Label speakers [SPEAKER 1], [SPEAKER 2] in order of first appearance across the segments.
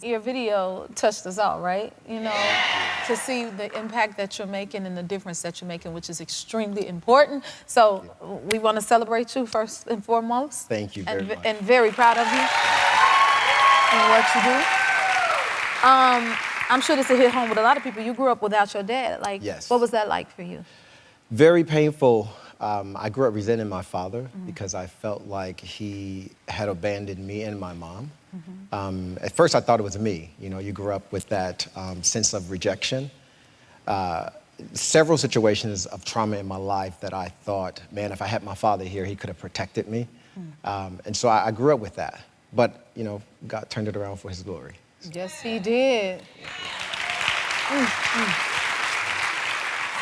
[SPEAKER 1] Your video touched us all, right? You know, to see the impact that you're making and the difference that you're making, which is extremely important. So we want to celebrate you first and foremost.
[SPEAKER 2] Thank you very much.
[SPEAKER 1] And very proud of you and what you do. I'm sure this will hit home with a lot of people. You grew up without your dad. Like,
[SPEAKER 2] yes.
[SPEAKER 1] What was that like for you?
[SPEAKER 2] Very painful. I grew up resenting my father because I felt like he had abandoned me and my mom. At first, I thought it was me. You know, you grew up with that sense of rejection. Several situations of trauma in my life that I thought, man, if I had my father here, he could have protected me. And so I grew up with that. But, you know, God turned it around for his glory.
[SPEAKER 1] Yes, he did.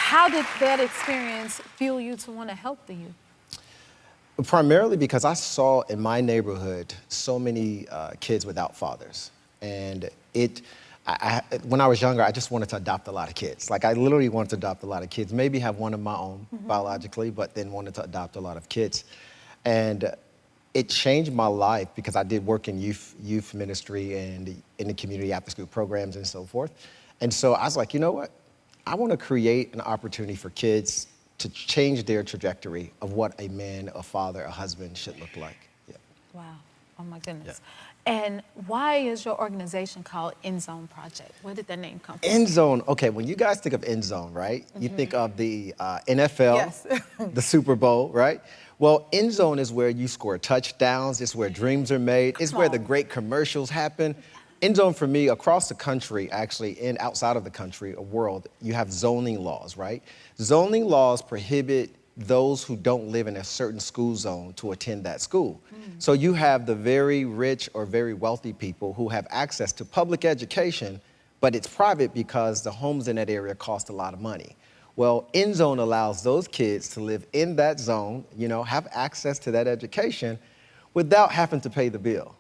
[SPEAKER 1] How did that experience fuel you to want to help the youth?
[SPEAKER 2] Primarily because I saw in my neighborhood so many kids without fathers. And when I was younger, I just wanted to adopt a lot of kids. Like, I literally wanted to adopt a lot of kids, maybe have one of my own biologically, but then wanted to adopt a lot of kids. And it changed my life because I did work in youth ministry and in the community after-school programs and so forth. And so I was like, you know what? I want to create an opportunity for kids to change their trajectory of what a man, a father, a husband should look like. Yeah.
[SPEAKER 1] Wow. Oh, my goodness. Yeah. And why is your organization called InZone Project? Where did that name come from?
[SPEAKER 2] InZone, okay, when you guys think of InZone, right? You think of the NFL,
[SPEAKER 1] yes.
[SPEAKER 2] the Super Bowl, right? Well, InZone is where you score touchdowns. It's where dreams are made. It's where the great commercials happen. InZone for me, across the country, actually, and outside of the country, a world, you have zoning laws, right? Zoning laws prohibit those who don't live in a certain school zone to attend that school. So you have the very rich or very wealthy people who have access to public education, but it's private because the homes in that area cost a lot of money. Well, InZone allows those kids to live in that zone, you know, have access to that education without having to pay the bill.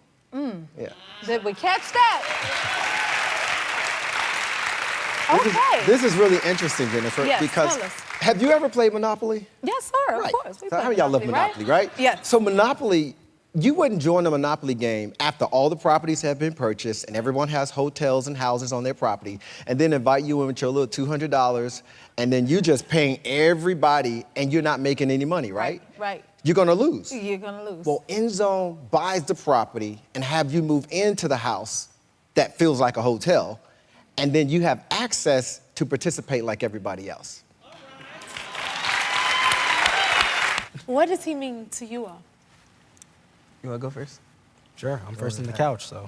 [SPEAKER 2] Yeah.
[SPEAKER 1] Did we catch that? Okay.
[SPEAKER 2] This is really interesting, Jennifer,
[SPEAKER 1] yes,
[SPEAKER 2] because
[SPEAKER 1] tell us.
[SPEAKER 2] Have you ever played Monopoly?
[SPEAKER 1] Yes, sir,
[SPEAKER 2] right.
[SPEAKER 1] Of course.
[SPEAKER 2] So how y'all love Monopoly, right?
[SPEAKER 1] Yes.
[SPEAKER 2] So Monopoly, you wouldn't join a Monopoly game after all the properties have been purchased and everyone has hotels and houses on their property, and then invite you in with your little $200, and then you just paying everybody and you're not making any money, right?
[SPEAKER 1] Right.
[SPEAKER 2] You're gonna lose.
[SPEAKER 1] You're gonna lose.
[SPEAKER 2] Well, InZone buys the property and have you move into the house that feels like a hotel, and then you have access to participate like everybody else.
[SPEAKER 1] What does he mean to you all?
[SPEAKER 3] You wanna go first?
[SPEAKER 4] Sure, I'm first in the couch, so.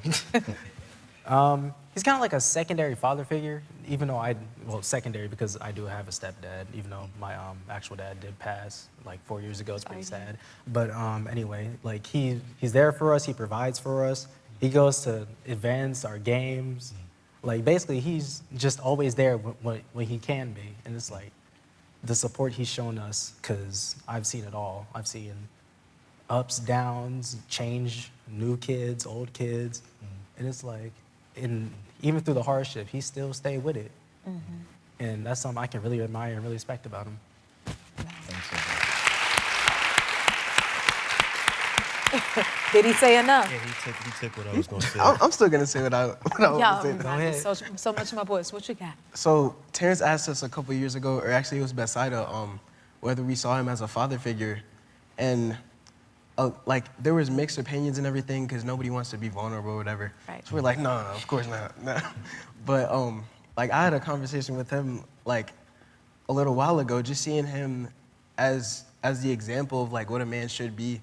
[SPEAKER 4] He's kind of like a secondary father figure, even though secondary because I do have a stepdad, even though my actual dad did pass like 4 years ago. It's pretty sad. But anyway, like he's there for us, he provides for us. He goes to events, our games. Like basically he's just always there when he can be. And it's like the support he's shown us, because I've seen it all. I've seen ups, downs, change, new kids, old kids. And it's like, even through the hardship, he still stayed with it. And that's something I can really admire and really respect about him.
[SPEAKER 1] Did he say enough?
[SPEAKER 5] Yeah, he took what I was going to say.
[SPEAKER 3] I'm still going to say what I was saying.
[SPEAKER 1] Go ahead. So much of my voice. What you got?
[SPEAKER 3] So Terrance asked us a couple years ago, or actually it was Bethsaida, whether we saw him as a father figure. And like there was mixed opinions and everything because nobody wants to be vulnerable or whatever.
[SPEAKER 1] Right.
[SPEAKER 3] So we're like, no, of course not. No. But like I had a conversation with him like a little while ago, just seeing him as the example of like what a man should be,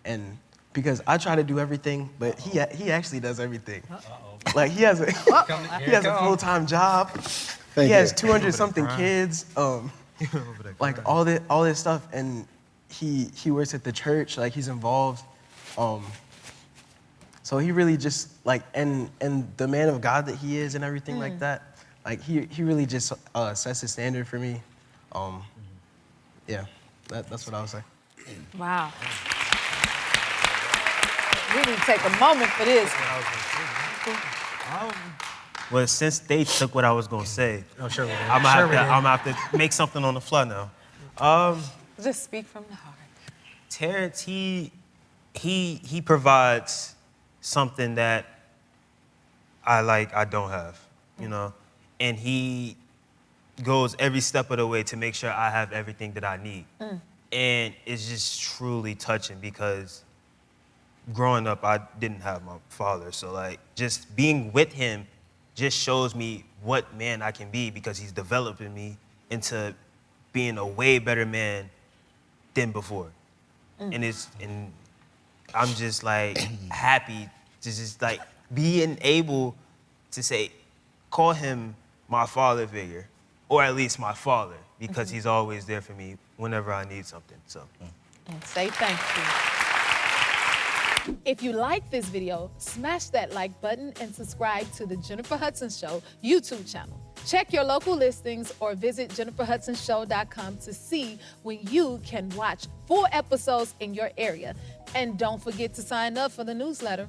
[SPEAKER 3] and because I try to do everything, but he actually does everything. Like he has a full-time job. He has 200-something kids. Like all this stuff, and he works at the church. Like he's involved. So he really just like and the man of God that he is and everything like that. Like he really just sets the standard for me. Yeah, that's what I would say.
[SPEAKER 1] Wow. We need to take a moment for this.
[SPEAKER 5] Well, since they took what I was going to say,
[SPEAKER 4] Oh, sure we did.
[SPEAKER 5] I'm going to have to make something on the fly now.
[SPEAKER 1] Just speak from the heart.
[SPEAKER 5] Terrance, he provides something that I don't have, you know? And he goes every step of the way to make sure I have everything that I need. And it's just truly touching because growing up, I didn't have my father. So like just being with him just shows me what man I can be because he's developing me into being a way better man than before. And I'm just like happy to just like being able to say, call him my father figure, or at least my father, because he's always there for me whenever I need something. So.
[SPEAKER 1] And say thank you. If you like this video, smash that like button and subscribe to the Jennifer Hudson Show YouTube channel. Check your local listings or visit jenniferhudsonshow.com to see when you can watch full episodes in your area. And don't forget to sign up for the newsletter.